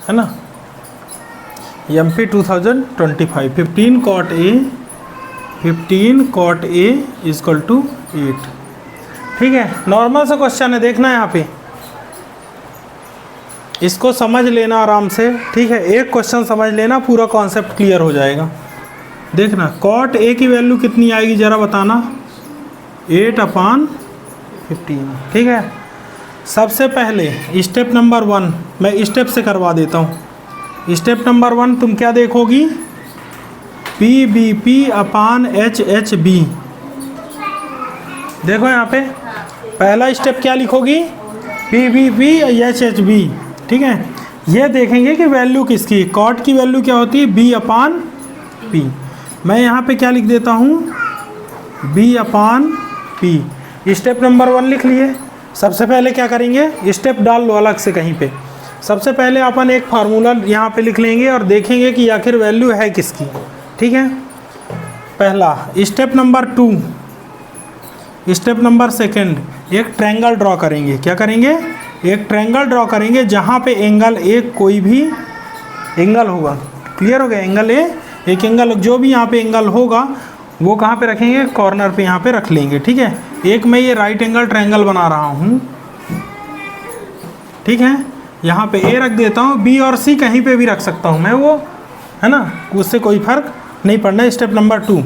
है ना, MP 2025 15 cot A equal to 8। ठीक है, नॉर्मल सा क्वेश्चन है, देखना यहाँ पे, इसको समझ लेना आराम से। ठीक है, एक क्वेश्चन समझ लेना, पूरा कॉन्सेप्ट क्लियर हो जाएगा। देखना कॉट ए की वैल्यू कितनी आएगी ज़रा बताना, 8/15। ठीक है, सबसे पहले स्टेप नंबर 1 मैं स्टेप से करवा देता हूँ। स्टेप नंबर 1 तुम क्या देखोगी, PBP/HHB। देखो यहाँ पे पहला स्टेप क्या लिखोगी, PBP/HHB। ठीक है, ये देखेंगे कि वैल्यू किसकी, कॉट की वैल्यू क्या होती है, B/P। मैं यहाँ पे क्या लिख देता हूँ, B/P। स्टेप नंबर 1 लिख लिए। सबसे पहले क्या करेंगे, स्टेप डाल लो अलग से कहीं पे। सबसे पहले अपन एक फार्मूला यहाँ पे लिख लेंगे और देखेंगे कि आखिर वैल्यू है किसकी। ठीक है, पहला स्टेप नंबर 2, स्टेप नंबर 2 एक ट्रायंगल ड्रॉ करेंगे। क्या करेंगे, एक ट्रायंगल ड्रॉ करेंगे जहाँ पे एंगल ए कोई भी एंगल होगा। क्लियर हो गया, एंगल ए एक एंगल, जो भी यहाँ पे एंगल होगा वो कहाँ पे रखेंगे, कॉर्नर पे यहाँ पे रख लेंगे। ठीक है, एक मैं ये राइट एंगल ट्रायंगल बना रहा हूँ। ठीक है, यहाँ पे ए रख देता हूँ, बी और सी कहीं पे भी रख सकता हूँ मैं, वो है ना, उससे कोई फर्क नहीं पड़ना। Step number 2।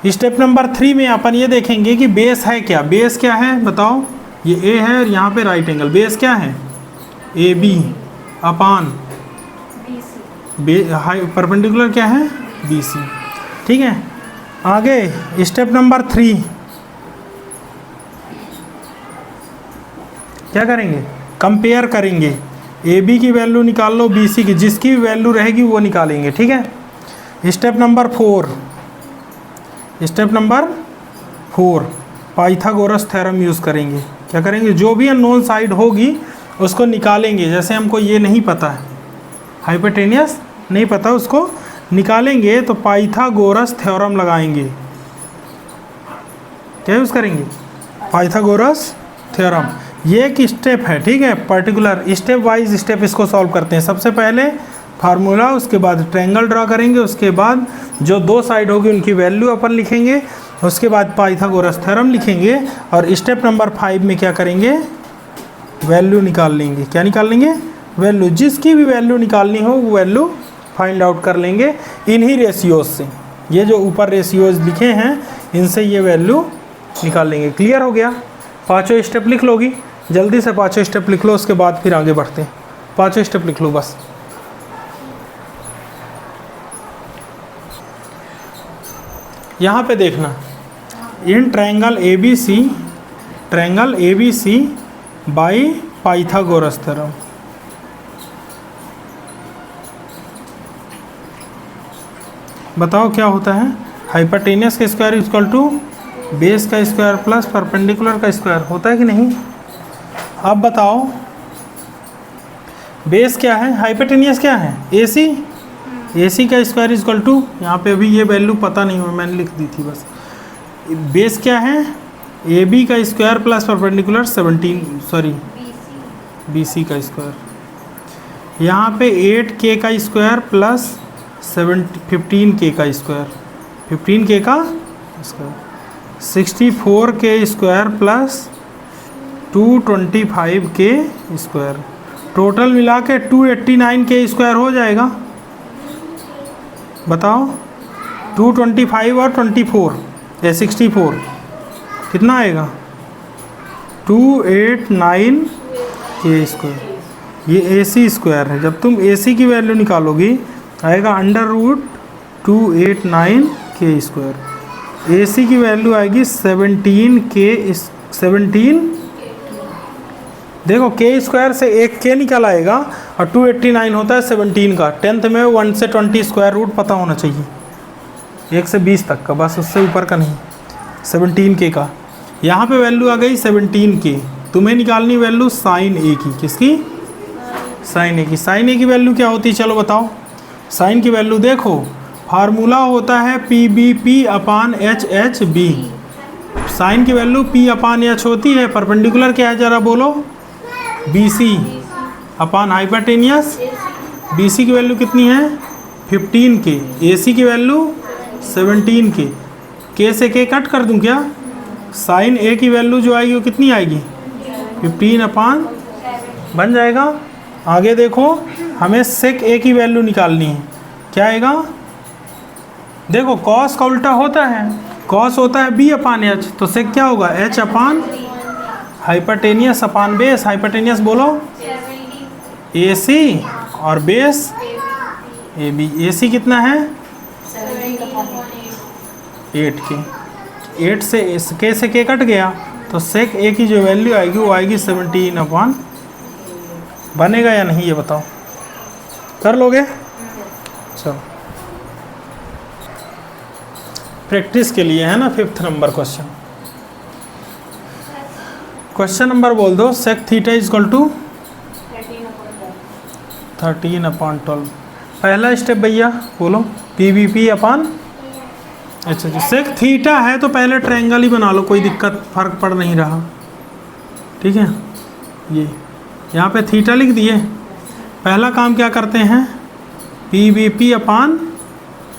स्टेप नंबर 3 में अपन ये देखेंगे कि बेस है क्या, बेस क्या है बताओ, ये ए है और यहाँ पे राइट एंगल, बेस क्या है, AB/, परपेंडिकुलर क्या है, BC। ठीक है, आगे स्टेप नंबर 3 क्या करेंगे, कंपेयर करेंगे। AB की वैल्यू निकाल लो, BC की, जिसकी वैल्यू रहेगी वो निकालेंगे। ठीक है, step number 4, step number 4 Pythagoras theorem use करेंगे। क्या करेंगे, जो भी अननोन साइड होगी उसको निकालेंगे। जैसे हमको ये नहीं पता है, हाइपोटेनियस नहीं पता, उसको निकालेंगे तो पाइथागोरस थ्योरम लगाएंगे। क्या यूज़ करेंगे, पाइथागोरस थ्योरम। ये एक स्टेप है। ठीक है, पर्टिकुलर स्टेप वाइज स्टेप इसको सॉल्व करते हैं। सबसे पहले फार्मूला, उसके बाद ट्रायंगल ड्रा करेंगे, उसके बाद जो दो साइड होगी उनकी वैल्यू अपन लिखेंगे, उसके बाद पाइथागोरस थ्योरम लिखेंगे, और स्टेप नंबर 5 में क्या करेंगे, वैल्यू निकाल लेंगे। क्या निकाल लेंगे, वैल्यू, जिसकी भी वैल्यू निकालनी हो वो वैल्यू फाइंड आउट कर लेंगे इन्हीं रेशियोज से। ये जो ऊपर रेशियोज लिखे हैं इनसे ये वैल्यू निकाल लेंगे। क्लियर हो गया, पाँचों स्टेप लिख लोगी, जल्दी से पाँचों स्टेप लिख लो, उसके बाद फिर आगे बढ़ते हैं। पाँचों स्टेप लिख लो बस। यहाँ पे देखना, in triangle ABC by Pythagoras theorem. बताओ क्या होता है, हाइपोटेनियस का स्क्वायर इक्वल टू बेस का स्क्वायर प्लस परपेंडिकुलर का स्क्वायर, होता है कि नहीं। अब बताओ बेस क्या है, हाइपोटेनियस क्या है, AC का स्क्वायर इक्वल टू, यहाँ पे अभी ये वैल्यू पता नहीं हो, मैंने लिख दी थी बस। बेस क्या है, AB का स्क्वायर प्लस परपेंडिकुलर 17 BC का स्क्वायर। यहाँ पे 8K का स्क्वायर प्लस 15K का स्क्वायर, 15K का square, 64K square plus 225K square, total मिला के 289K स्क्वायर हो जाएगा। बताओ 225 और 24 या 64 कितना आएगा, 289K स्क्वायर। ये AC स्क्वायर है, जब तुम AC की वैल्यू निकालोगी आएगा √289K स्क्वायर। AC की वैल्यू आएगी 17। देखो K स्क्वायर से एक K निकल आएगा और 289 होता है 17 का। 10th में 1 से 20 स्क्वायर रूट पता होना चाहिए, 1 से 20 तक का, बस उससे ऊपर का नहीं। 17K का यहाँ पे वैल्यू आ गई 17K। तुम्हें निकालनी वैल्यू साइन A की, किसकी, साइन A की। साइन A की वैल्यू क्या होती है, चलो बताओ। साइन की वैल्यू देखो, फार्मूला होता है PBP/HHB। साइन की वैल्यू P/H होती है। परपेंडिकुलर क्या है जरा बोलो, BC/हाइपोटेनियस बी सी की वैल्यू कितनी है 15 के, ए सी की वैल्यू 17 के से के कट कर दूं क्या, साइन ए की वैल्यू जो आएगी वो कितनी आएगी 15 बन जाएगा। आगे देखो हमें सेक ए की वैल्यू निकालनी है, क्या आएगा, देखो कॉस का उल्टा होता है, कॉस होता है बी अपान एच, तो सेक क्या होगा एच अपान हाइपरटेनियस अपान बेस, हाइपरटेनियस बोलो ए सी और बेस ए बी, ए सी कितना है 8 के, 8 से के कट गया, तो सेक ए की जो वैल्यू आएगी वो आएगी 17 अपान, बनेगा या नहीं ये बताओ, कर लोगे। चलो प्रैक्टिस के लिए है ना 5th number question, question number बोल दो, sec theta is equal to 13/12, पहला स्टेप भैया बोलो पी बी पी अपान, अच्छा जी सेक थीटा है तो पहले ट्रायंगल ही बना लो, कोई दिक्कत फर्क पड़ नहीं रहा, ठीक है। ये यहाँ पे थीटा लिख दिए, पहला काम क्या करते हैं P B P upon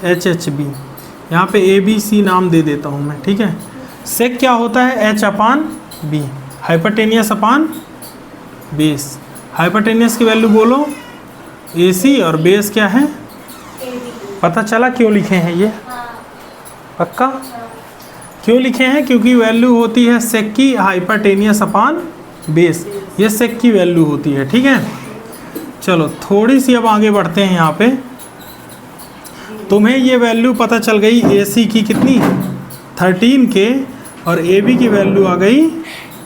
H H B, यहाँ पे ए बी सी नाम दे देता हूँ मैं, ठीक है। सेक क्या होता है एच अपान बी, हाइपरटेनियस अपान बेस, हाइपरटेनियस की वैल्यू बोलो ए सी और बेस क्या है, पता चला क्यों लिखे हैं ये, पक्का क्यों लिखे हैं, क्योंकि वैल्यू होती है सेक की हाइपरटेनियस अपान बेस, ये सेक की वैल्यू होती है, ठीक है। चलो थोड़ी सी अब आगे बढ़ते हैं, यहाँ पे तुम्हें ये वैल्यू पता चल गई ए सी की कितनी 13 के और ए बी की वैल्यू आ गई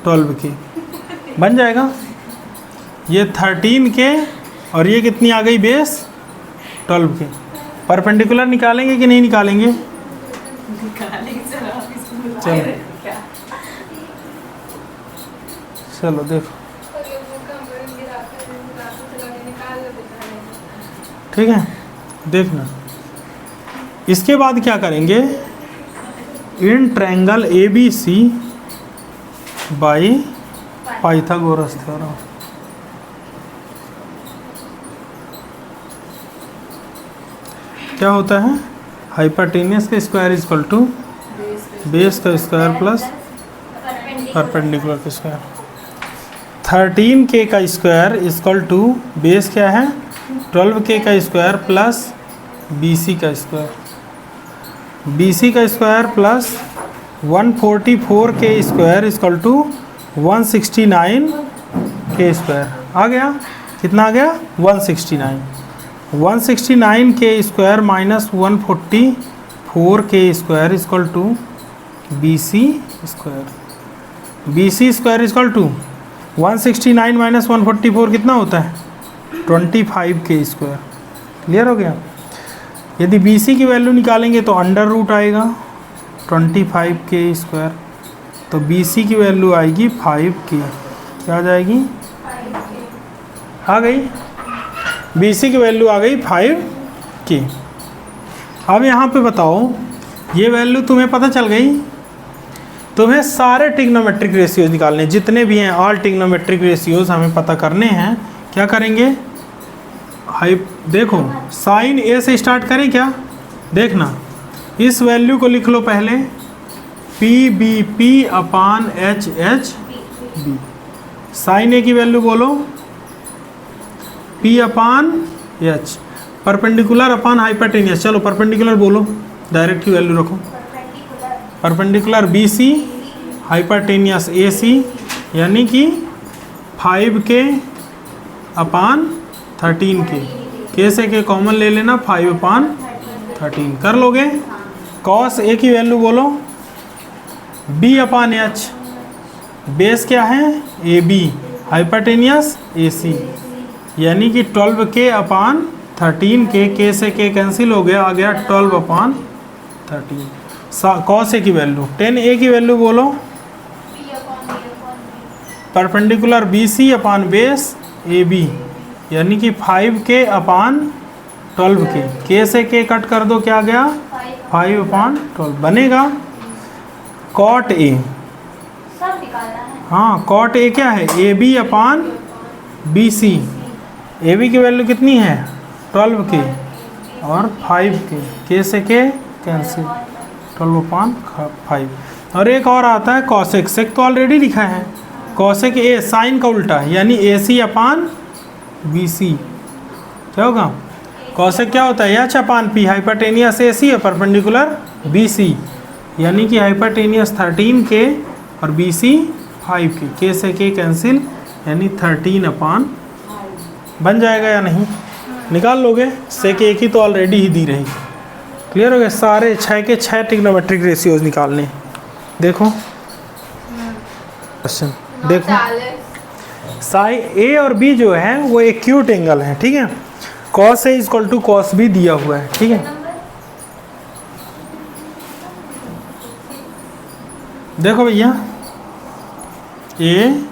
12 के, बन जाएगा, ये 13 के और ये कितनी आ गई बेस 12 के, परपेंडिकुलर निकालेंगे कि नहीं निकालेंगे, चलो चलो देखो, ठीक है देखना। इसके बाद क्या करेंगे, in triangle A B C by Pythagoras theorem, क्या होता है हाइपरटेनियस का square is equal to base का स्क्वायर प्लस परपेंडिकुलर का स्क्वायर, 13 के का square is equal to base क्या है 12 के का स्क्वायर प्लस बी सी का स्क्वायर, बी सी का स्क्वायर प्लस 144 के स्क्वायर इज इक्वल टू 169 के स्क्वायर, आ गया कितना आ गया 169, 169 के स्क्वायर माइनस 144 के square is equal to B C square, B C square is equal to 169 minus 144 कितना होता है 25 के स्क्वायर, क्लियर हो गया। यदि बी सी की वैल्यू निकालेंगे तो अंडर रूट आएगा 25 के स्क्वायर, तो बी सी की वैल्यू आएगी 5 के, क्या आ जाएगी आ गई बी सी की वैल्यू आ गई 5 के। अब यहाँ पे बताओ ये वैल्यू तुम्हें पता चल गई, तुम्हें सारे ट्रिग्नोमेट्रिक रेशियोज निकालने जितने भी हैं, ऑल ट्रिग्नोमेट्रिक रेशियोज हमें पता करने हैं, क्या करेंगे देखो साइन ए से स्टार्ट करें क्या, देखना इस वैल्यू को लिख लो पहले P B P upon H H B, sine A की वैल्यू बोलो P upon H, perpendicular upon hypotenuse, चलो परपेंडिकुलर बोलो डायरेक्ट की वैल्यू रखो, परपेंडिकुलर बी सी हाइपरटेनियस ए सी, यानी कि 5 के अपान 13 के से के कॉमन ले लेना 5 अपान 13, कर लोगे। कॉस ए की वैल्यू बोलो बी अपान एच, बेस क्या है ए बी, हाइपरटेनियस ए सी, यानी कि 12 के अपान 13 के से के कैंसिल हो गया, आ गया 12 अपान 13। कॉस ए की वैल्यू 10 ए की वैल्यू बोलो perpendicular B C upon base A B, यानी कि 5 के अपान 12 के से के कट कर दो, क्या आ गया 5 अपान 12 बनेगा। कॉट ए, हाँ कॉट ए क्या है A B upon B C, A B की वैल्यू कितनी है 12 के और 5 के से के कैंसिल 12/5। और एक और आता है कॉसेक, सेक तो ऑलरेडी लिखा है, कॉसेक ए साइन का उल्टा यानी AC/BC। क्या होगा? कॉसेक क्या होता है? H/P, हाइपरटेनियस AC है, परपेंडिकुलर BC, यानी कि हाइपरटेनियस 13 के और BC 5 के से के कैंसिल यानी 13/, बन जाएगा या नहीं? निकाल लोगे? सेक एक ही तो ऑलरेडी ही दी रहेगी। क्लियर हो गया? सारे 6 के 6 ट्रिग्नोमेट्रिक रेशियोज निकालने। देखो क्वेश्चन, देखो साइन ए और बी जो है वो एक्यूट एंगल है, ठीक है। Cos A equal to cos B दिया हुआ है, ठीक है। देखो भैया ए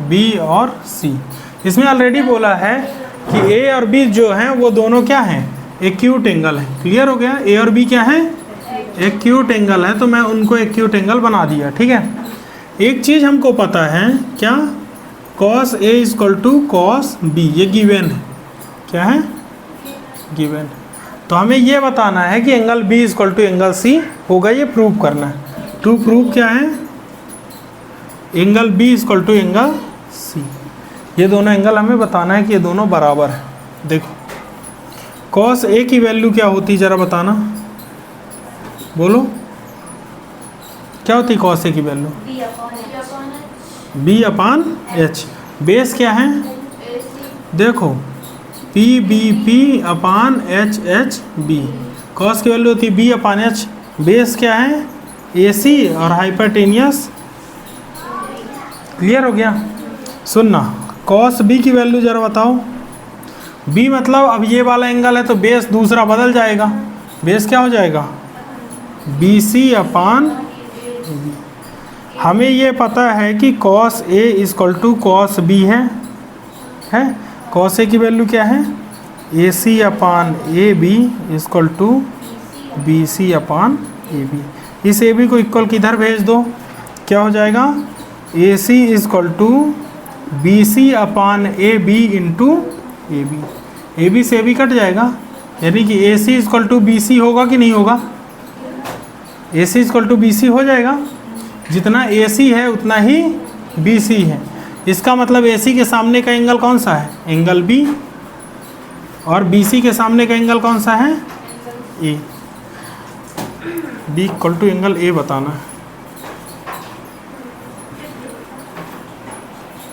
बी और सी, इसमें ऑलरेडी बोला है कि ए और बी जो हैं वो दोनों क्या हैं? एक्यूट एंगल है। क्लियर हो गया? ए और बी क्या है? एक्यूट एंगल है, तो मैं उनको एक्यूट एंगल बना दिया, ठीक है। एक चीज़ हमको पता है, क्या? Cos A equal to cos B, ये गिवन है। क्या है? गिवन। तो हमें ये बताना है कि angle B equal to angle C होगा, ये प्रूव करना है। टू प्रूव क्या है? Angle B equal to angle C, ये दोनों एंगल हमें बताना है कि ये दोनों बराबर है। देखो कॉस ए की वैल्यू क्या होती है, ज़रा बताना, बोलो क्या होती है कॉस ए की वैल्यू? B/H। बेस क्या है? देखो PBP/HHB। कॉस की वैल्यू होती है B/H। बेस क्या है? AC और हाइपरटेनियस। क्लियर हो गया? सुनना, कॉस बी की वैल्यू ज़रा बताओ। बी मतलब अब ये वाला एंगल है तो बेस दूसरा बदल जाएगा, बेस क्या हो जाएगा? BC/AB। हमें ये पता है कि cos A equal to cos B है। कॉस ए की वैल्यू क्या है? AC/AB equal to BC/AB। इस AB को इक्वल किधर भेज दो, क्या हो जाएगा? AC equal to BC/AB into AB। AB से AB कट जाएगा, यानी कि AC इक्वल टू BC होगा कि नहीं होगा? AC इक्वल टू BC हो जाएगा। जितना AC है उतना ही BC है। इसका मतलब AC के सामने का एंगल कौन सा है? Angle B। और BC के सामने का एंगल कौन सा है? A। B equal to angle A बताना है,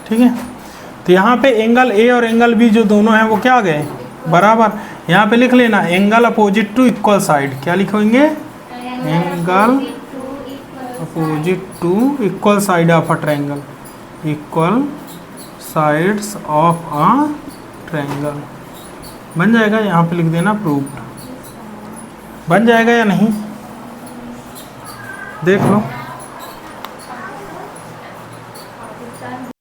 ठीक है। तो यहाँ पे एंगल A और एंगल B जो दोनों हैं वो क्या आ गए? बराबर। यहाँ पे लिख लेना angle opposite to equal side. क्या लिखेंगे? Angle opposite to equal side of a triangle, equal sides of a triangle. बन जाएगा? यहाँ पे लिख देना प्रूव्ड। बन जाएगा या नहीं? देख लो।